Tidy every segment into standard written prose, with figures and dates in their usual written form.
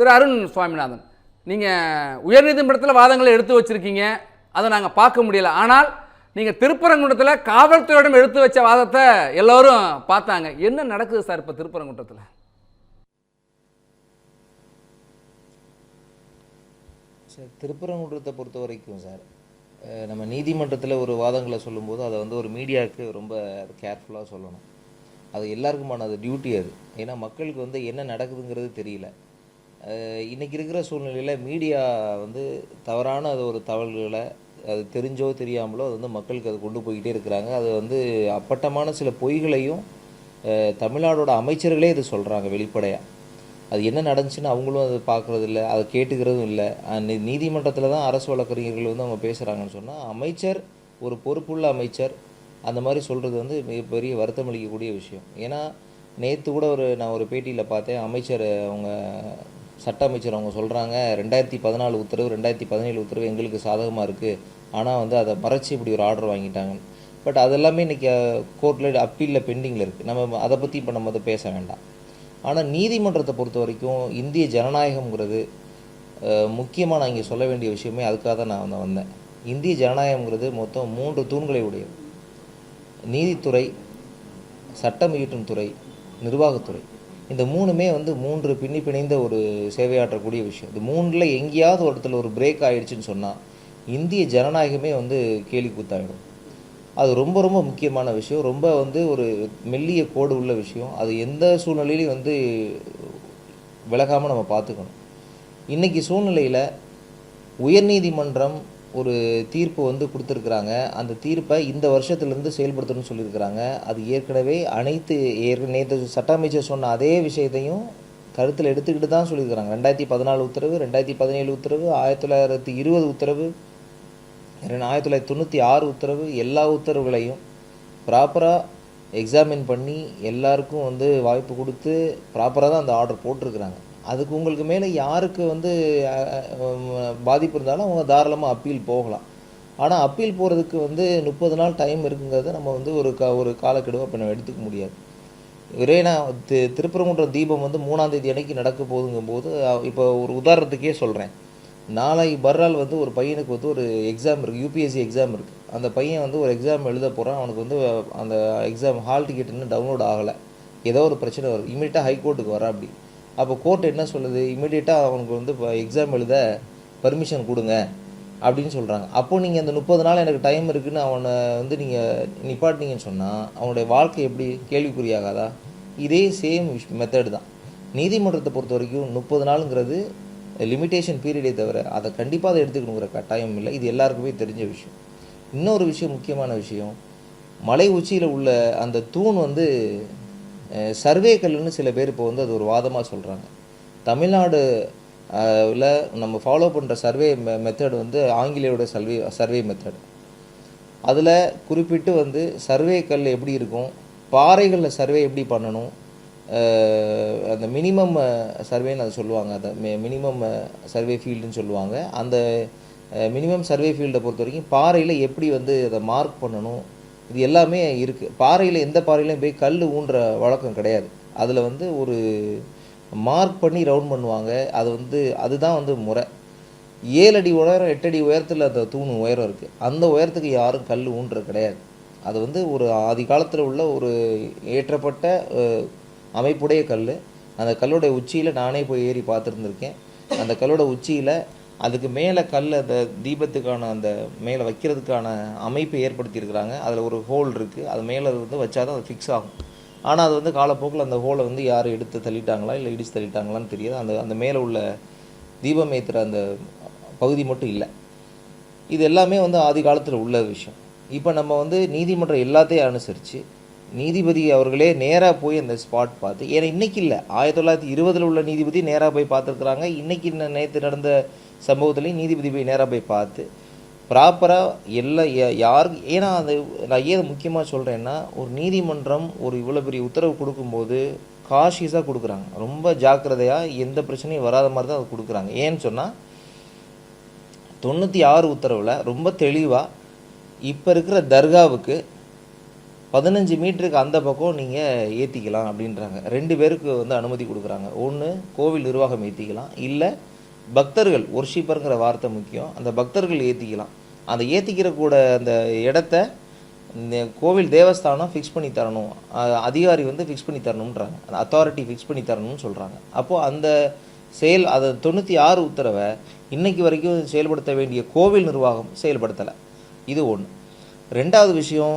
திரு அருண் சுவாமிநாதன், நீங்கள் உயர்நீதிமன்றத்தில் வாதங்களை எடுத்து வச்சுருக்கீங்க, அதை நாங்கள் பார்க்க முடியல. ஆனால் நீங்கள் திருப்பரங்குன்றத்தில் காவல்துறையிடம் எடுத்து வச்ச வாதத்தை எல்லோரும் பார்த்தாங்க. என்ன நடக்குது சார் இப்போ திருப்பரங்குன்றத்தில்? சார், திருப்பரங்குன்றத்தை பொறுத்த வரைக்கும் சார், நம்ம நீதிமன்றத்தில் ஒரு வாதங்களை சொல்லும்போது அதை வந்து ஒரு மீடியாவுக்கு ரொம்ப கேர்ஃபுல்லாக சொல்லணும். அது எல்லாருக்குமான அது டியூட்டி அது. ஏன்னா மக்களுக்கு வந்து என்ன நடக்குதுங்கிறது தெரியல. இன்றைக்கி இருக்கிற சூழ்நிலையில் மீடியா வந்து தவறான அது ஒரு தகவல்களை அது தெரிஞ்சோ தெரியாமலோ அது வந்து மக்களுக்கு அது கொண்டு போய்கிட்டே இருக்கிறாங்க. அது வந்து அப்பட்டமான சில பொய்களையும் தமிழ்நாடோட அமைச்சர்களே இது சொல்கிறாங்க வெளிப்படையாக. அது என்ன நடந்துச்சுன்னு அவங்களும் அதை பார்க்குறது இல்லை, அதை கேட்டுக்கிறதும் இல்லை. நீதிமன்றத்தில் தான் அரசு வழக்கறிஞர்கள் வந்து அவங்க பேசுகிறாங்கன்னு சொன்னால், அமைச்சர் ஒரு பொறுப்புள்ள அமைச்சர் அந்த மாதிரி சொல்கிறது வந்து மிகப்பெரிய வருத்தம் அளிக்கக்கூடிய விஷயம். ஏன்னா நேற்று கூட நான் ஒரு பேட்டியில் பார்த்தேன், அமைச்சர் அவங்க சட்ட அமைச்சர் அவங்க சொல்கிறாங்க, 2014 உத்தரவு 2017 உத்தரவு எங்களுக்கு சாதகமாக இருக்குது, ஆனால் வந்து அதை மறைச்சி இப்படி ஒரு ஆர்டர் வாங்கிட்டாங்க. பட் அதெல்லாமே இன்றைக்கி கோர்ட்டில் அப்பீலில் பெண்டிங்கில் இருக்குது. நம்ம அதை பற்றி இப்போ நம்ம அதை பேச வேண்டாம். ஆனால் நீதிமன்றத்தை பொறுத்த வரைக்கும் இந்திய ஜனநாயகம்ங்கிறது முக்கியமாக நான் இங்கே சொல்ல வேண்டிய விஷயமே அதுக்காக தான் நான் வந்தேன். இந்திய ஜனநாயகம்ங்கிறது மொத்தம் 3 தூண்களை உடையது. நீதித்துறை, சட்டம் இயற்றும் துறை, நிர்வாகத்துறை. இந்த 3மே வந்து 3 பிணைந்த ஒரு சேவையாற்றக்கூடிய விஷயம். இது 3ல் எங்கேயாவது ஒரு இடத்துல ஒரு பிரேக் ஆகிடுச்சின்னு சொன்னால் இந்திய ஜனநாயகமே வந்து கேலி கூத்தாயிடும். அது ரொம்ப ரொம்ப முக்கியமான விஷயம். ரொம்ப வந்து ஒரு மெல்லிய கோடு உள்ள விஷயம். அது எந்த சூழ்நிலையிலையும் வந்து விலகாமல் நம்ம பார்த்துக்கணும். இன்றைக்கி சூழ்நிலையில் உயர்நீதிமன்றம் ஒரு தீர்ப்பு வந்து கொடுத்துருக்குறாங்க. அந்த தீர்ப்பை இந்த வருஷத்துலேருந்து செயல்படுத்தணும்னு சொல்லியிருக்கிறாங்க. அது ஏற்கனவே நேற்று சட்ட அமைச்சர் சொன்ன அதே விஷயத்தையும் கருத்தில் எடுத்துக்கிட்டு தான் சொல்லியிருக்கிறாங்க. 2014 உத்தரவு, 2017 உத்தரவு, 1920 உத்தரவு, 1996 உத்தரவு, எல்லா உத்தரவுகளையும் ப்ராப்பராக எக்ஸாமின் பண்ணி எல்லாருக்கும் வந்து வாய்ப்பு கொடுத்து ப்ராப்பராக தான் அந்த ஆர்டர் போட்டிருக்கிறாங்க. அதுக்கு உங்களுக்கு மேலே யாருக்கு வந்து பாதிப்பு இருந்தாலும் அவங்க தாராளமாக அப்பீல் போகலாம். ஆனால் அப்பீல் போகிறதுக்கு வந்து 30 நாள் டைம் இருக்குங்கிறத நம்ம வந்து ஒரு காலக்கெடுவை இப்போ நம்ம எடுத்துக்க முடியாது. ஒரேனா திருப்பரங்குன்றம் தீபம் வந்து 3ஆம் தேதி அன்னைக்கு நடக்க போகுதுங்கும்போது, இப்போ ஒரு உதாரணத்துக்கே சொல்கிறேன், நாளை மறுநாள் வந்து ஒரு பையனுக்கு வந்து ஒரு எக்ஸாம் இருக்குது, யூபிஎஸ்சி எக்ஸாம் இருக்குது. அந்த பையன் வந்து ஒரு எக்ஸாம் எழுத போகிறான். அவனுக்கு வந்து அந்த எக்ஸாம் ஹால் டிக்கெட் இன்னும் டவுன்லோட் ஆகலை, ஏதோ ஒரு பிரச்சனை வருது, இமீடியட்டாக ஹைகோர்ட்டுக்கு வரா. அப்படி அப்போ கோர்ட் என்ன சொல்லுது, இமீடியட்டாக அவனுக்கு வந்து எக்ஸாம் எழுத பர்மிஷன் கொடுங்க அப்படின்னு சொல்கிறாங்க. அப்போது நீங்கள் அந்த 30 நாள் எனக்கு டைம் இருக்குதுன்னு அவனை வந்து நீங்கள் நிப்பாட்டினீங்கன்னு சொன்னால் அவனுடைய வாழ்க்கை எப்படி கேள்விக்குறியாகாதா? இதே சேம் மெத்தட் தான். நீதிமன்றத்தை பொறுத்த வரைக்கும் 30 நாளுங்கிறது லிமிட்டேஷன் பீரியடே தவிர அதை கண்டிப்பாக அதை எடுத்துக்கணுங்கிற கட்டாயம் இல்லை. இது எல்லாருக்குமே தெரிஞ்ச விஷயம். இன்னொரு விஷயம், முக்கியமான விஷயம், மலை உச்சியில் உள்ள அந்த தூண் வந்து சர்வே கல்லுன்னு சில பேர் இப்போ வந்து அது ஒரு வாதமாக சொல்கிறாங்க. தமிழ்நாடு நம்ம ஃபாலோ பண்ணுற சர்வே மெத்தட் வந்து ஆங்கிலேயோட சர்வே மெத்தட். அதில் குறிப்பிட்டு வந்து சர்வே கல் எப்படி இருக்கும், பாறைகளில் சர்வே எப்படி பண்ணணும், அந்த மினிமம் சர்வேன்னு அதை சொல்லுவாங்க, அதை மினிமம் சர்வே ஃபீல்டுன்னு சொல்லுவாங்க. அந்த மினிமம் சர்வே ஃபீல்டை பொறுத்த வரைக்கும் பாறையில் எப்படி வந்து அதை மார்க் பண்ணணும், இது எல்லாமே இருக்குது. பாறையில் எந்த பாறையிலையும் போய் கல் ஊன்ற வழக்கம் கிடையாது. அதில் வந்து ஒரு மார்க் பண்ணி ரவுண்ட் பண்ணுவாங்க. அது வந்து அதுதான் வந்து முறை. 7 அடி உயரம் 8 அடி உயரத்தில் அந்த தூண் உயரம் இருக்குது. அந்த உயரத்துக்கு யாரும் கல் ஊன்ற கிடையாது. அது வந்து ஒரு ஆதி காலத்தில் உள்ள ஒரு ஏற்றப்பட்ட அமைப்புடைய கல். அந்த கல்லோடைய உச்சியில் நானே போய் ஏறி பார்த்துருந்துருக்கேன். அந்த கல்லோட உச்சியில் அதுக்கு மேலே கல் அந்த தீபத்துக்கான அந்த மேலே வைக்கிறதுக்கான அமைப்பை ஏற்படுத்தியிருக்கிறாங்க. அதில் ஒரு ஹோல் இருக்குது, அது மேலே வந்து வச்சா தான் அது ஃபிக்ஸ் ஆகும். ஆனால் அது வந்து காலப்போக்கில் அந்த ஹோலை வந்து யாரும் எடுத்து தள்ளிட்டாங்களா இல்லை இடிச்சு தள்ளிட்டாங்களான்னு தெரியாது. அந்த மேலே உள்ள தீபம் ஏற்றுற அந்த பகுதி மட்டும் இல்லை. இது எல்லாமே வந்து ஆதி காலத்தில் உள்ள விஷயம். இப்போ நம்ம வந்து நீதிமன்றம் எல்லாத்தையும் அனுசரித்து நீதிபதி அவர்களே நேராக போய் அந்த ஸ்பாட் பார்த்து, ஏன்னா இன்றைக்கி இல்லை, 1920 உள்ள நீதிபதி நேராக போய் பார்த்துருக்குறாங்க. இன்றைக்கி நேற்று நடந்த சம்பவத்துலேயும் நீதிபதி போய் நேராக போய் பார்த்து ப்ராப்பராக எல்லாம் யாருக்கு, ஏன்னா அது நான் ஏன் முக்கியமாக சொல்கிறேன்னா, ஒரு நீதிமன்றம் ஒரு இவ்வளோ பெரிய உத்தரவு கொடுக்கும்போது காஷியஸாக கொடுக்குறாங்க, ரொம்ப ஜாக்கிரதையாக எந்த பிரச்சனையும் வராத மாதிரி தான் அது கொடுக்குறாங்க. ஏன்னு சொன்னால் 96 உத்தரவில் ரொம்ப தெளிவாக இப்போ இருக்கிற தர்காவுக்கு 15 மீட்டருக்கு அந்த பக்கம் நீங்கள் ஏற்றிக்கலாம் அப்படின்றாங்க. 2 பேருக்கு வந்து அனுமதி கொடுக்குறாங்க. ஒன்று கோவில் நிர்வாகம் ஏற்றிக்கலாம், இல்லை பக்தர்கள், ஒர்ஷிப்பருங்கிற வார்த்தை முக்கியம், அந்த பக்தர்கள் ஏற்றிக்கலாம். அந்த ஏற்றிக்கிற கூட அந்த இடத்த இந்த கோவில் தேவஸ்தானம் ஃபிக்ஸ் பண்ணி தரணும், அதிகாரி வந்து ஃபிக்ஸ் பண்ணி தரணுன்றாங்க, அந்த அத்தாரிட்டி ஃபிக்ஸ் பண்ணி தரணும்னு சொல்கிறாங்க. அப்போது அந்த அது 96 உத்தரவை இன்னைக்கு வரைக்கும் செயல்படுத்த வேண்டிய கோவில் நிர்வாகம் செயல்படுத்தலை. இது ஒன்று. ரெண்டாவது விஷயம்,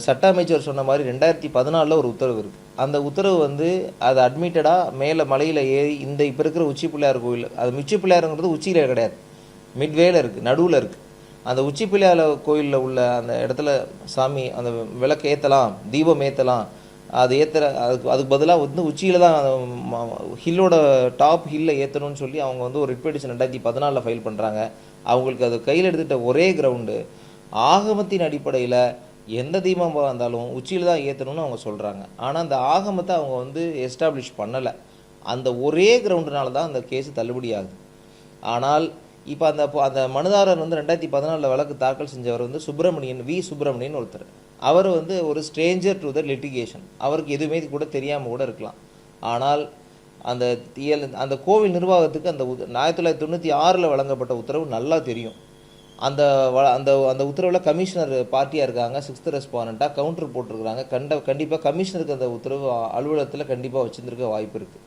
சட்ட அமைச்சர் சொன்ன மாதிரி 2014 ஒரு உத்தரவு இருக்குது. அந்த உத்தரவு வந்து அது அட்மிட்டடாக மேலே மலையில் ஏறி இந்த இப்போ இருக்கிற உச்சி பிள்ளையார் கோவில், அது உச்சி பிள்ளையாருங்கிறது உச்சியில் கிடையாது, மிட்வேல இருக்குது, நடுவில் இருக்குது. அந்த உச்சி பிள்ளையார் கோயிலில் உள்ள அந்த இடத்துல சாமி அந்த விளக்கு ஏற்றலாம், தீபம் ஏற்றலாம், அது அதுக்கு பதிலாக வந்து உச்சியில் தான் ஹில்லோட டாப் ஹில்லை ஏற்றணும்னு சொல்லி அவங்க வந்து ஒரு ரிட் பெட்டிஷன் 2014 ஃபைல் பண்ணுறாங்க. அவங்களுக்கு அது கையில் எடுத்துகிட்ட ஒரே கிரவுண்டு ஆகமத்தின் அடிப்படையில் எந்த தீபமாக இருந்தாலும் உச்சியில் தான் ஏற்றணும்னு அவங்க சொல்கிறாங்க. ஆனால் அந்த ஆகமத்தை அவங்க வந்து எஸ்டாப்ளிஷ் பண்ணலை. அந்த ஒரே கிரவுண்டுனால தான் அந்த கேஸு தள்ளுபடி ஆகுது. ஆனால் இப்போ அந்த மனுதாரர் வந்து 2014 வழக்கு தாக்கல் செஞ்சவர் வந்து சுப்பிரமணியன் ஒருத்தர். அவர் வந்து ஒரு ஸ்ட்ரேஞ்சர் டு த லிட்டிகேஷன், அவருக்கு எதுவுமே கூட தெரியாமல் கூட இருக்கலாம். ஆனால் அந்த கோவில் நிர்வாகத்துக்கு அந்த 1996 வழங்கப்பட்ட உத்தரவு நல்லா தெரியும். அந்த அந்த உத்தரவில் கமிஷனர் பார்ட்டியாக இருக்காங்க, 6th ரெஸ்பாண்டண்ட்டாக கவுண்டர் போட்டிருக்கிறாங்க. கண்டிப்பாக கமிஷனருக்கு அந்த உத்தரவு அலுவலகத்தில் கண்டிப்பாக வச்சுருக்க வாய்ப்பு இருக்குது.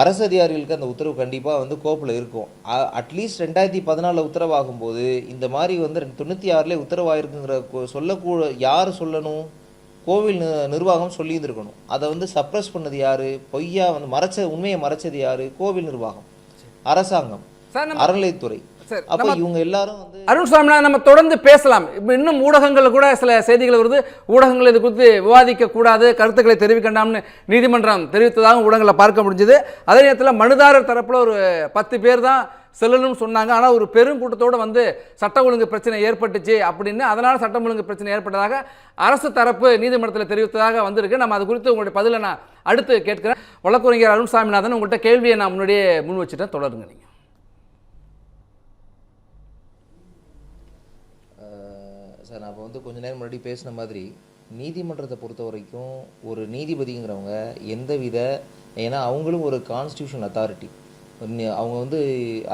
அரசு அதிகாரிகளுக்கு அந்த உத்தரவு கண்டிப்பாக வந்து கோப்பில் இருக்கும். அட்லீஸ்ட் 2014 உத்தரவாகும்போது இந்த மாதிரி வந்து 96 உத்தரவாயிருக்குங்கிற சொல்லக்கூட யார் சொல்லணும்? கோவில் நிர்வாகம் சொல்லியிருந்துருக்கணும். அதை வந்து சப்ரஸ் பண்ணது யார்? பொய்யா வந்து உண்மையை மறைச்சது யார்? கோவில் நிர்வாகம், அரசாங்கம், அறநிலைத்துறை. அப்போ இவங்க எல்லாரும் வந்து அருண் சாமிநாதன், நம்ம தொடர்ந்து பேசலாம். இன்னும் ஊடகங்கள் கூட சில செய்திகள் வருது, ஊடகங்கள் இது குறித்து விவாதிக்க கூடாது, கருத்துக்களை தெரிவிக்கண்டாம்னு நீதிமன்றம் தெரிவித்ததாக ஊடகங்களை பார்க்க முடிஞ்சது. அதே நேரத்தில் மனுதாரர் தரப்பில் ஒரு 10 பேர் தான் செல்லணும்னு சொன்னாங்க. ஆனால் ஒரு பெரும் கூட்டத்தோடு வந்து சட்ட ஒழுங்கு பிரச்சனை ஏற்பட்டுச்சு அப்படின்னு, அதனால் சட்டம் ஒழுங்கு பிரச்சனை ஏற்பட்டதாக அரசு தரப்பு நீதிமன்றத்தில் தெரிவித்ததாக வந்திருக்கு. நம்ம அது குறித்து உங்களுடைய பதிலை நான் அடுத்து கேட்கிறேன். வழக்கறிஞர் அருண் சாமிநாதன், உங்கள்கிட்ட கேள்வியை நான் முன்னாடியே முன் வச்சுட்டேன், தொடருங்க நீங்கள். சார், நான் இப்போ வந்து கொஞ்ச நேரம் முன்னாடி பேசின மாதிரி நீதிமன்றத்தை பொறுத்த வரைக்கும் ஒரு நீதிபதிங்கிறவங்க ஏன்னா அவங்களும் ஒரு கான்ஸ்டியூஷன் அத்தாரிட்டி. அவங்க வந்து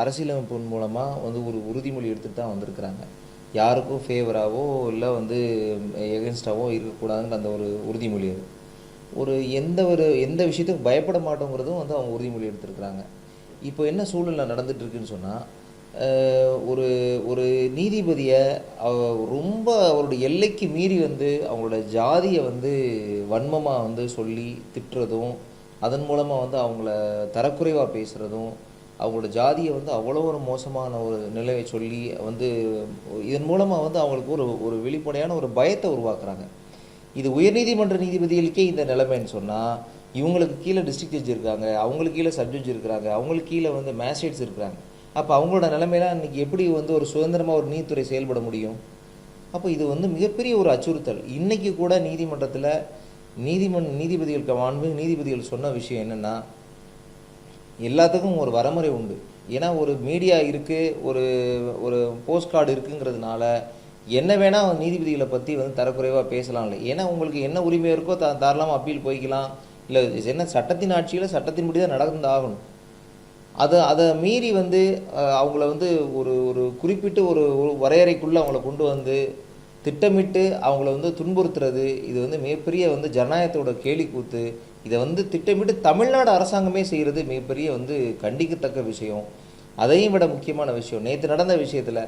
அரசியலமைப்பு மூலமாக வந்து ஒரு உறுதிமொழி எடுத்துகிட்டு தான் வந்திருக்கிறாங்க. யாருக்கும் ஃபேவராகவோ இல்லை வந்து எகென்ஸ்டாவோ இருக்கக்கூடாதுன்ற அந்த ஒரு உறுதிமொழி. அது எந்த விஷயத்துக்கும் பயப்பட மாட்டோங்கிறதும் வந்து அவங்க உறுதிமொழி எடுத்துருக்குறாங்க. இப்போ என்ன சூழ்நிலை நடந்துகிட்ருக்குன்னு சொன்னால், ஒரு நீதிபதியை ரொம்ப அவருடைய எல்லைக்கு மீறி வந்து அவங்களோட ஜாதியை வந்து வன்மமாக வந்து சொல்லி திட்டுறதும், அதன் மூலமாக வந்து அவங்கள தரக்குறைவாக பேசுகிறதும், அவங்களோட ஜாதியை வந்து அவ்வளோ ஒரு மோசமான ஒரு நிலையை சொல்லி வந்து இதன் மூலமாக வந்து அவங்களுக்கு ஒரு வெளிப்படையான ஒரு பயத்தை உருவாக்குறாங்க. இது உயர்நீதிமன்ற நீதிபதிகளுக்கே இந்த நிலைமைன்னு சொன்னால், இவங்களுக்கு கீழே டிஸ்ட்ரிக்ட் ஜட்ஜ் இருக்காங்க, அவங்களுக்கு கீழே சப் ஜட்ஜ் இருக்கிறாங்க, அவங்களுக்கு கீழே வந்து மேஜிஸ்ட்ரேட்ஸ் இருக்கிறாங்க. அப்போ அவங்களோட நிலைமையெல்லாம் இன்றைக்கி எப்படி வந்து ஒரு சுதந்திரமாக ஒரு நீதித்துறை செயல்பட முடியும்? அப்போ இது வந்து மிகப்பெரிய ஒரு அச்சுறுத்தல். இன்றைக்கி கூட நீதிமன்றத்தில் நீதிபதிகள் சொன்ன விஷயம் என்னென்னா, எல்லாத்துக்கும் ஒரு வரமுறை உண்டு. ஏன்னா ஒரு மீடியா இருக்குது, ஒரு போஸ்ட் கார்டு இருக்குங்கிறதுனால என்ன வேணால் நீதிபதிகளை பற்றி வந்து தரக்குறைவாக பேசலாம். இல்லை, ஏன்னா உங்களுக்கு என்ன உரிமை இருக்கோ தாராளமாக அப்பீல் போய்க்கலாம். இல்லை, என்ன சட்டத்தின் ஆட்சியில் சட்டத்தின்படி தான் நடந்தாகணும். அதை மீறி வந்து அவங்கள வந்து ஒரு குறிப்பிட்டு ஒரு வரையறைக்குள்ளே அவங்கள கொண்டு வந்து திட்டமிட்டு அவங்கள வந்து துன்புறுத்துறது, இது வந்து மிகப்பெரிய வந்து ஜனநாயகத்தோட கேலிக்கூத்து. இதை வந்து திட்டமிட்டு தமிழ்நாடு அரசாங்கமே செய்கிறது மிகப்பெரிய வந்து கண்டிக்கத்தக்க விஷயம். அதையும் விட முக்கியமான விஷயம், நேற்று நடந்த விஷயத்தில்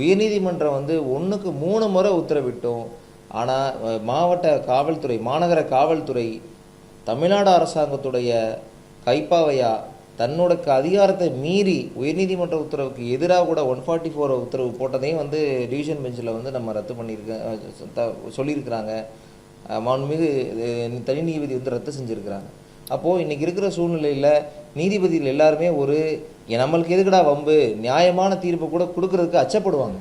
உயர்நீதிமன்றம் வந்து 1க்கு 3 முறை உத்தரவிட்டோம். ஆனால் மாநகர காவல்துறை தமிழ்நாடு அரசாங்கத்துடைய கைப்பாவையா தன்னோட அதிகாரத்தை மீறி உயர்நீதிமன்ற உத்தரவுக்கு எதிராக கூட 144 உத்தரவு போட்டதையும் வந்து டிவிஷன் பெஞ்சில் வந்து நம்ம ரத்து சொல்லியிருக்கிறாங்க. மாண்புமிகு தனி நீதிபதி வந்து ரத்து செஞ்சுருக்கிறாங்க. அப்போது இன்றைக்கி இருக்கிற சூழ்நிலையில் நீதிபதிகள் எல்லாருமே நம்மளுக்கு எதுக்கடா வம்பு, நியாயமான தீர்ப்பை கூட கொடுக்கறதுக்கு அச்சப்படுவாங்க.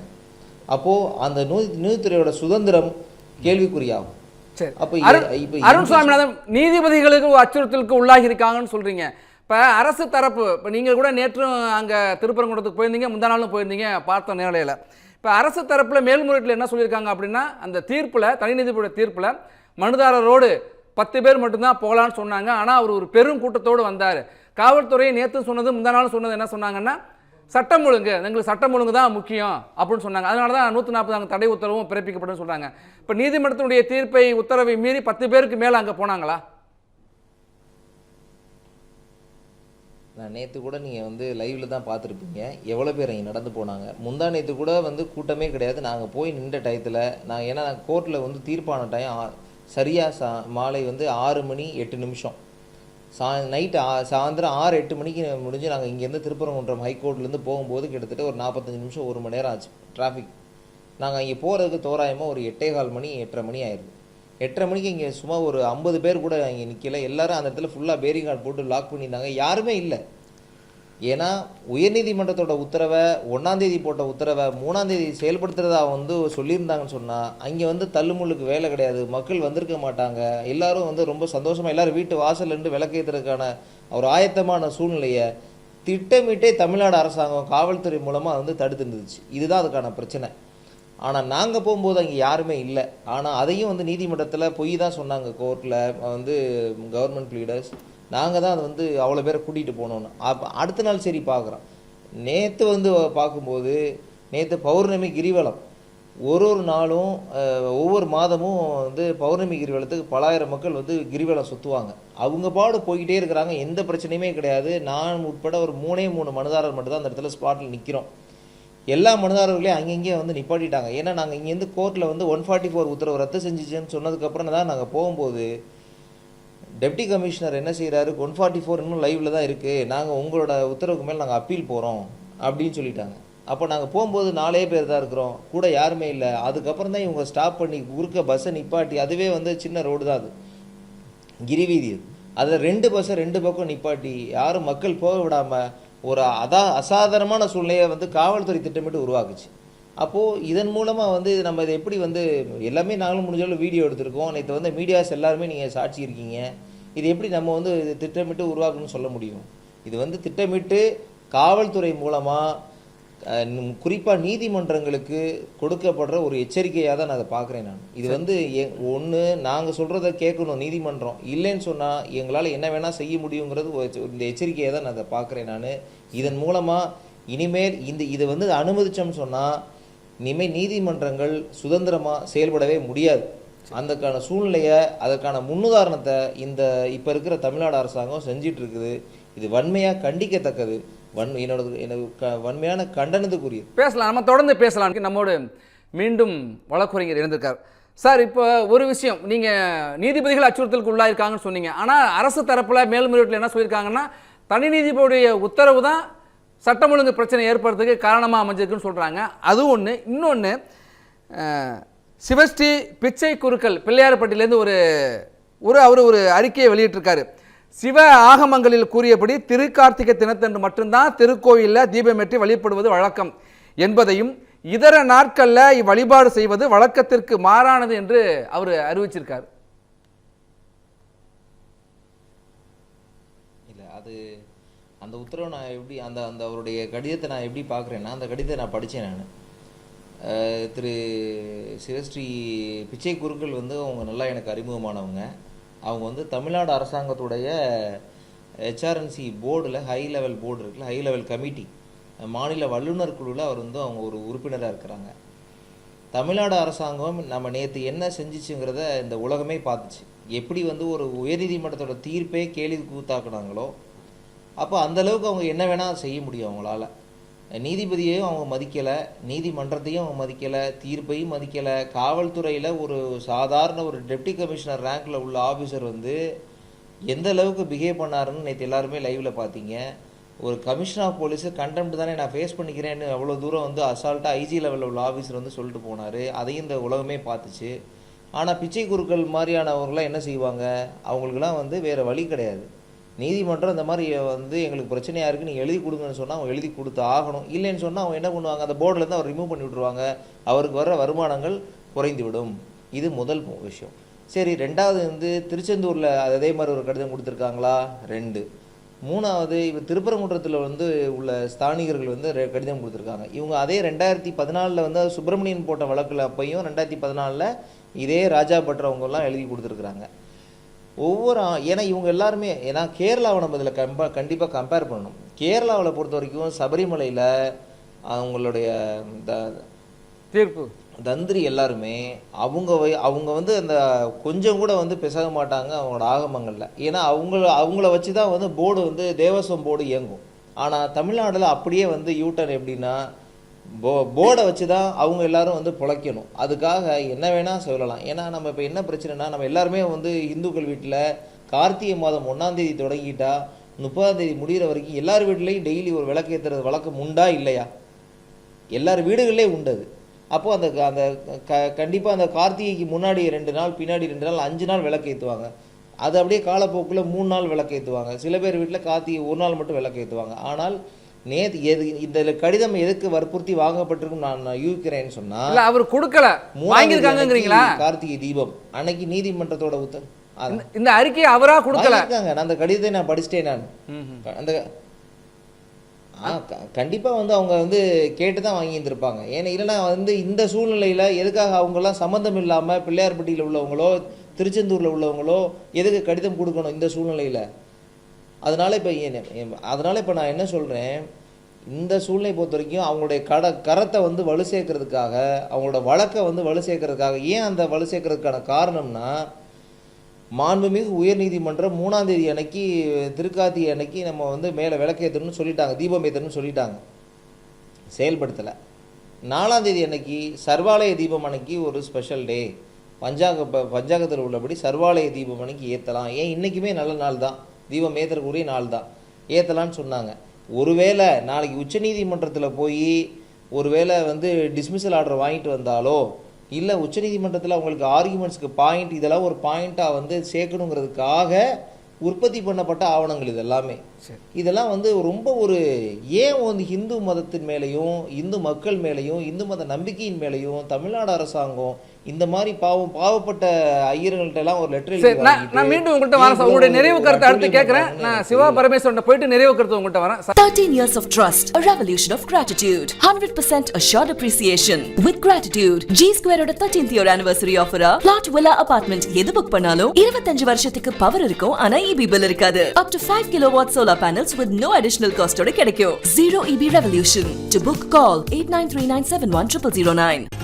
அப்போது அந்த நீதித்துறையோட சுதந்திரம் கேள்விக்குறியாகும். அப்போ அருண் சாமிநாதன், நீதிபதிகளுக்கு அச்சுறுத்தலுக்கு உள்ளாகி இருக்காங்கன்னு சொல்கிறீங்க. இப்போ அரசு தரப்பு, இப்போ நீங்கள் கூட நேற்றும் அங்கே திருப்பரங்குன்றத்துக்கு போயிருந்தீங்க, முந்தா நாளும் போயிருந்தீங்க, பார்த்த நேரலையில். இப்போ அரசு தரப்பில் மேல்முறையீட்டில் என்ன சொல்லியிருக்காங்க அப்படின்னா, அந்த தீர்ப்பில், தனி நீதிபதியோட தீர்ப்பில் மனுதாரரோடு 10 பேர் மட்டும்தான் போகலான்னு சொன்னாங்க. ஆனால் அவர் ஒரு பெரும் கூட்டத்தோடு வந்தார். காவல்துறையை நேற்று சொன்னது, முந்தா நாள் சொன்னது என்ன சொன்னாங்கன்னா, சட்டம் ஒழுங்கு, எங்களுக்கு சட்டம் ஒழுங்கு தான் முக்கியம் அப்படின்னு சொன்னாங்க. அதனால தான் 140 தடை உத்தரவும் பிறப்பிக்கப்படும் சொல்கிறாங்க. இப்போ நீதிமன்றத்தினுடைய தீர்ப்பை, உத்தரவை மீறி 10 பேருக்கு மேலே அங்கே போனாங்களா? நான் நேற்று கூட நீங்கள் வந்து லைவில் தான் பார்த்துருப்பீங்க எவ்வளோ பேர் இங்கே நடந்து போனாங்க. முந்தா நேற்று கூட வந்து கூட்டமே கிடையாது. நாங்கள் போய் நின்ற டயத்தில் ஏன்னா கோர்ட்டில் வந்து தீர்ப்பான டைம் சரியாக மாலை வந்து 6 மணி 8 நிமிஷம், நைட்டு சாயந்தரம் 6-8 மணிக்கு முடிஞ்சு நாங்கள் இங்கேருந்து திருப்பரங்குன்றம் ஹைகோர்ட்லேருந்து போகும்போது கிட்டத்தட்ட ஒரு 45 நிமிஷம் 1 மணி நேரம் ஆச்சு டிராஃபிக். நாங்கள் இங்கே போகிறதுக்கு தோராயமாக ஒரு 8:15 மணி 8:30 மணி ஆயிடுது. 8:30 மணிக்கு இங்கே சும்மா ஒரு 50 பேர் கூட இங்கே நிற்கல. எல்லோரும் அந்த இடத்துல ஃபுல்லாக பேரிங் கார்டு போட்டு லாக் பண்ணியிருந்தாங்க. யாருமே இல்லை. ஏன்னா உயர்நீதிமன்றத்தோட உத்தரவை 1ஆம் தேதி போட்ட உத்தரவை 3ஆம் தேதி செயல்படுத்துறதா வந்து சொல்லியிருந்தாங்கன்னு சொன்னால் அங்கே வந்து தள்ளுமுள்ளுக்கு வேலை கிடையாது, மக்கள் வந்திருக்க மாட்டாங்க. எல்லாரும் வந்து ரொம்ப சந்தோஷமாக எல்லோரும் வீட்டு வாசல்லேருந்து விளக்கேற்றுறதுக்கான ஒரு ஆயத்தமான சூழ்நிலையை திட்டமிட்டே தமிழ்நாடு அரசாங்கம் காவல்துறை மூலமாக வந்து தடுத்து இருந்துச்சு. இதுதான் அதுக்கான பிரச்சனை. ஆனால் நாங்கள் போகும்போது அங்கே யாருமே இல்லை. ஆனால் அதையும் வந்து நீதிமன்றத்தில் பொய் தான் சொன்னாங்க. கோர்ட்டில் வந்து கவர்மெண்ட் லீடர்ஸ் நாங்கள் தான் அது வந்து அவ்வளோ பேரை கூட்டிகிட்டு போனோன்னு. அடுத்த நாள் சரி பார்க்குறோம். நேற்று வந்து பார்க்கும்போது நேற்று பௌர்ணமி கிரிவலம், ஒரு நாளும் ஒவ்வொரு மாதமும் வந்து பௌர்ணமி கிரிவலத்துக்கு பலாயிரம் மக்கள் வந்து கிரிவலம் சுற்றுவாங்க. அவங்க பாடு போய்கிட்டே இருக்கிறாங்க. எந்த பிரச்சனையுமே கிடையாது. நான் உட்பட ஒரு 3 மனுதாரர் மட்டும் தான் அந்த இடத்துல ஸ்பாட்டில் நிற்கிறோம். எல்லா மனுதாரர்களையும் அங்கங்கேயே வந்து நிப்பாட்டிட்டாங்க. ஏன்னா நாங்கள் இங்கேருந்து கோர்ட்டில் வந்து 144 உத்தரவு ரத்து செஞ்சிச்சுன்னு சொன்னதுக்கப்புறம் தான் நாங்கள் போகும்போது டெப்டி கமிஷனர் என்ன செய்கிறாரு, 144 இன்னும் லைவில் தான் இருக்குது, நாங்கள் உங்களோட உத்தரவுக்கு மேலே நாங்கள் அப்பீல் போகிறோம் அப்படின்னு சொல்லிட்டாங்க. அப்போ நாங்கள் போகும்போது 4 பேர் தான் இருக்கிறோம், கூட யாருமே இல்லை. அதுக்கப்புறம் தான் இவங்க ஸ்டாப் பண்ணி குறுக்க பஸ்ஸை நிப்பாட்டி, அதுவே வந்து சின்ன ரோடு தான் அது, கிரிவீதி, அதில் 2 பஸ்ஸை 2 பக்கம் நிப்பாட்டி யாரும் மக்கள் போக விடாமல் ஒரு அசாதாரணமான சூழ்நிலையை வந்து காவல்துறை திட்டமிட்டு உருவாக்குச்சு. அப்போது இதன் மூலமாக வந்து நம்ம இதை எப்படி வந்து எல்லாமே நாங்களும் முடிஞ்சாலும் வீடியோ எடுத்திருக்கோம். நேற்று வந்து மீடியாஸ் எல்லாருமே நீங்கள் சாட்சி இருக்கீங்க. இது எப்படி நம்ம வந்து திட்டமிட்டு உருவாக்கணும்னு சொல்ல முடியும்? இது வந்து திட்டமிட்டு காவல்துறை மூலமாக குறிப்பாக நீதிமன்றங்களுக்கு கொடுக்கப்படுற ஒரு எச்சரிக்கையாக தான் நான் அதை பார்க்குறேன். நான் இது வந்து ஒன்று நாங்கள் சொல்கிறத கேட்கணும் நீதிமன்றம், இல்லைன்னு சொன்னால் எங்களால் என்ன வேணால் செய்ய முடியுங்கிறது இந்த எச்சரிக்கையாக தான் நான் அதை பார்க்குறேன். நான் இதன் மூலமாக இனிமேல் இதை வந்து அனுமதிச்சோம்னு சொன்னால் இனிமேல் நீதிமன்றங்கள் சுதந்திரமாக செயல்படவே முடியாது. அதுக்கான சூழ்நிலையை, அதற்கான முன்னுதாரணத்தை இந்த இப்போ இருக்கிற தமிழ்நாடு அரசாங்கம் செஞ்சிட்டு இருக்குது. இது வன்மையாக கண்டிக்கத்தக்கது, வன்மையான கண்டனத்துக்குரியது. பேசலாம், நம்ம தொடர்ந்து பேசலாம். நம்மோடு மீண்டும் வழக்குரைஞர் இருந்திருக்கார். சார், இப்போ ஒரு விஷயம், நீங்கள் நீதிபதிகள் அச்சுறுத்தலுக்கு உள்ளாயிருக்காங்கன்னு சொன்னீங்க. ஆனால் அரசு தரப்பில் மேல்முறையீட்டில் என்ன சொல்லியிருக்காங்கன்னா, தனி நீதிபதியுடைய உத்தரவு தான் சட்டம் ஒழுங்கு பிரச்சனை ஏற்படுறதுக்கு காரணமாக அமைஞ்சிருக்குன்னு சொல்கிறாங்க. அது ஒன்று. இன்னொன்று, சிவஸ்ரீ பிச்சை குருக்கள் பிள்ளையார்பட்டியிலேருந்து அவர் ஒரு அறிக்கையை வெளியிட்டிருக்காரு. சிவ ஆகமங்களில் கூறியபடி திருக்கார்த்திகை தினத்தன்று மட்டும்தான் திருக்கோயிலில் தீபமேற்றி வழிபடுவது வழக்கம் என்பதையும் இதர நாட்களில் இவ்வழிபாடு செய்வது வழக்கத்திற்கு மாறானது என்று அவர் அறிவிச்சிருக்கார். இல்லை, அது அந்த உத்தரவை நான் எப்படி அந்த அவருடைய கடிதத்தை நான் எப்படி பார்க்குறேன்னா, அந்த கடிதத்தை நான் படித்தேன். நான் திரு சிவஸ்ரீ பிச்சை குருக்கள் வந்து அவங்க நல்லா எனக்கு அறிமுகமானவங்க. அவங்க வந்து தமிழ்நாடு அரசாங்கத்துடைய ஹெச்ஆர்என்சி போர்டில் ஹை லெவல் போர்டு இருக்குல்ல, ஹை லெவல் கமிட்டி, மாநில வல்லுநர் குழுவில் அவர் வந்து அவங்க ஒரு உறுப்பினராக இருக்கிறாங்க. தமிழ்நாடு அரசாங்கம் நம்ம நேற்று என்ன செஞ்சிச்சுங்கிறத இந்த உலகமே பார்த்துச்சு. எப்படி வந்து ஒரு உயர்நீதிமன்றத்தோட தீர்ப்பே கேலி கூத்தாக்குனாங்களோ, அப்போ அந்தளவுக்கு அவங்க என்ன வேணால் செய்ய முடியும். அவங்களால நீதிபதியையும் அவங்க மதிக்கலை, நீதிமன்றத்தையும் அவங்க மதிக்கலை, தீர்ப்பையும் மதிக்கலை. காவல்துறையில் ஒரு சாதாரண ஒரு டெப்டி கமிஷனர் ரேங்கில் உள்ள ஆஃபீஸர் வந்து எந்த அளவுக்கு பிஹேவ் பண்ணாருன்னு நேற்று எல்லாருமே லைவில் பார்த்தீங்க. ஒரு கமிஷனர் ஆஃப் போலீஸு கண்டெம்ட் தானே நான் ஃபேஸ் பண்ணிக்கிறேன்னு அவ்வளோ தூரம் வந்து அசால்ட்டாக ஐஜி லெவலில் உள்ள ஆஃபீஸர் வந்து சொல்லிட்டு போனார். அதையும் இந்த உலகமே பார்த்துச்சு. ஆனால் பிச்சை குருக்கள் மாதிரியானவங்களாம் என்ன செய்வாங்க, அவங்களுக்குலாம் வந்து வேறு வழி கிடையாது. நீதிமன்றம் இந்த மாதிரி வந்து எங்களுக்கு பிரச்சனையாக இருக்குது, நீங்கள் எழுதி கொடுங்கன்னு சொன்னால் அவங்க எழுதி கொடுத்து ஆகணும். இல்லைன்னு சொன்னால் அவங்க என்ன பண்ணுவாங்க, அந்த போர்டிலேருந்து அவர் ரிமூவ் பண்ணி விட்ருவாங்க. அவருக்கு வர வருமானங்கள் குறைந்துவிடும். இது முதல் விஷயம். சரி, ரெண்டாவது வந்து திருச்செந்தூரில் அதே மாதிரி ஒரு கடிதம் கொடுத்துருக்காங்களா? 2. மூணாவது இப்போ திருப்பரங்குன்றத்தில் வந்து உள்ள ஸ்தானிகர்கள் வந்து கடிதம் கொடுத்துருக்காங்க. இவங்க அதே 2014 வந்து சுப்பிரமணியன் போட்ட வழக்கில் அப்பையும் 2014 இதே ராஜா பட்றவங்கெல்லாம் எழுதி கொடுத்துருக்குறாங்க. ஏன்னா இவங்க எல்லாருமே, ஏன்னா கேரளாவை நம்ம இதில் கண்டிப்பாக கம்பேர் பண்ணணும். கேரளாவில் பொறுத்த வரைக்கும் சபரிமலையில் அவங்களுடைய தீர்ப்பு தந்திரி எல்லாருமே அவங்க வந்து அந்த கொஞ்சம் கூட வந்து பிசக மாட்டாங்க அவங்களோட ஆகமங்களில். ஏன்னா அவங்கள வச்சு தான் வந்து போர்டு வந்து தேவஸ்வம் போர்டு இயங்கும். ஆனால் தமிழ்நாட்டில் அப்படியே வந்து யூட்டர் எப்படின்னா போர்டை வச்சு தான் அவங்க எல்லாரும் வந்து பிழைக்கணும். அதுக்காக என்ன வேணால் சொல்லலாம். ஏன்னா நம்ம இப்போ என்ன பிரச்சனைனா, நம்ம எல்லாருமே வந்து இந்துக்கள் வீட்டில் கார்த்திகை மாதம் 1ஆம் தேதி தொடங்கிட்டா 30ஆம் தேதி முடிகிற வரைக்கும் எல்லார் வீட்லேயும் டெய்லி ஒரு விளக்கு ஏற்றுறது வழக்கம் உண்டா இல்லையா? எல்லார் வீடுகளிலே உண்டது. அப்போது அந்த கண்டிப்பாக அந்த கார்த்திகைக்கு முன்னாடி 2 நாள், பின்னாடி 2 நாள், 5 நாள் விளக்கு ஏற்றுவாங்க. அது அப்படியே காலப்போக்கில் 3 நாள் விளக்கு ஏற்றுவாங்க. சில பேர் வீட்டில் கார்த்திகை 1 நாள் மட்டும் விளக்கு ஏற்றுவாங்க. ஆனால் இந்த கடிதம் எதுக்கு வற்புறுத்தி வாங்கப்பட்டிருக்கும் நான் யூகிக்கிறேன்னு சொன்னால், அவர் கொடுக்கல, வாங்கியிருக்காங்கங்கிறீங்களா? கார்த்திகை தீபம் அன்னைக்கு நீதிமன்றத்தோட இந்த அறிக்கையை அவரா கொடுக்கல. அந்த கடிதத்தை நான் படிச்சிட்டேன். நான் அந்த கண்டிப்பாக வந்து அவங்க வந்து கேட்டு தான் வாங்கியிருந்திருப்பாங்க. ஏன்னா இல்லைன்னா வந்து இந்த சூழ்நிலையில் எதுக்காக அவங்கெல்லாம் சம்மந்தம் இல்லாமல் பிள்ளையார்பட்டியில் உள்ளவங்களோ திருச்செந்தூரில் உள்ளவங்களோ எதுக்கு கடிதம் கொடுக்கணும் இந்த சூழ்நிலையில்? அதனால் இப்போ நான் என்ன சொல்கிறேன், இந்த சூழ்நிலை பொறுத்த வரைக்கும் அவங்களுடைய கரத்தை வந்து வலு சேர்க்கறதுக்காக, அவங்களோட வழக்கை வந்து வலு சேர்க்கறதுக்காக, ஏன் அந்த வலு சேர்க்கறதுக்கான காரணம்னா, மாண்புமிகு உயர்நீதிமன்றம் 3ஆம் தேதி அன்னைக்கு திருக்கார்த்திகை அன்னைக்கு நம்ம வந்து மேலே விளக்கேற்றணும்னு சொல்லிட்டாங்க, தீபம் ஏற்றணும்னு சொல்லிட்டாங்க, செயல்படுத்தலை. 4ஆம் தேதி அன்னைக்கு சர்வாலய தீபம் அன்னைக்கு ஒரு ஸ்பெஷல் டே, பஞ்சாங்கத்தில் உள்ளபடி சர்வாலய தீபம் அன்னைக்கு ஏற்றலாம். ஏன் இன்றைக்குமே நல்ல நாள் தான், தீபம் ஏற்றக்கூடிய நாள் தான், ஏற்றலான்னு சொன்னாங்க. ஒருவேளை நாளைக்கு உச்சநீதிமன்றத்தில் போய் ஒருவேளை வந்து டிஸ்மிஸல் ஆர்டர் வாங்கிட்டு வந்தாலோ, இல்லை உச்சநீதிமன்றத்தில் அவங்களுக்கு ஆர்குமெண்ட்ஸ்க்கு பாயிண்ட் இதெல்லாம் ஒரு பாயிண்ட்டாக வந்து சேர்க்கணுங்கிறதுக்காக உற்பத்தி பண்ணப்பட்ட ஆவணங்கள் இதெல்லாம் வந்து ரொம்ப ஏன் வந்து இந்து மதத்தின் மேலேயும் இந்து மக்கள் மேலேயும் இந்து மத நம்பிக்கையின் மேலேயும் தமிழ்நாடு அரசாங்கம் இந்த மாதிரி பாவப்பட்ட ஐயர்கள்ட்ட எல்லாம் ஒரு லெட்டர். நான் மீண்டும் உங்கள்கிட்ட வரேன், உங்களுடைய நிறைவு கருத்தை அடுத்து கேட்கிறேன். நான் சிவா பரமேஸ்வரன் போயிட்டு நிறைவு கருத்து உங்கள்கிட்ட வரேன். 13 years of trust, a revolution of gratitude, 100% assured appreciation with gratitude. G Square ஓட 13th year anniversary offer plot villa apartment எது புக் பண்ணாலும் 25 வருஷத்துக்கு பவர் இருக்கும், ஆனா EB bill இருக்காது. Up to 5 kilowatt solar panels with no additional cost ஓட கிடைக்கும். Zero EB revolution. To book call 8939710009.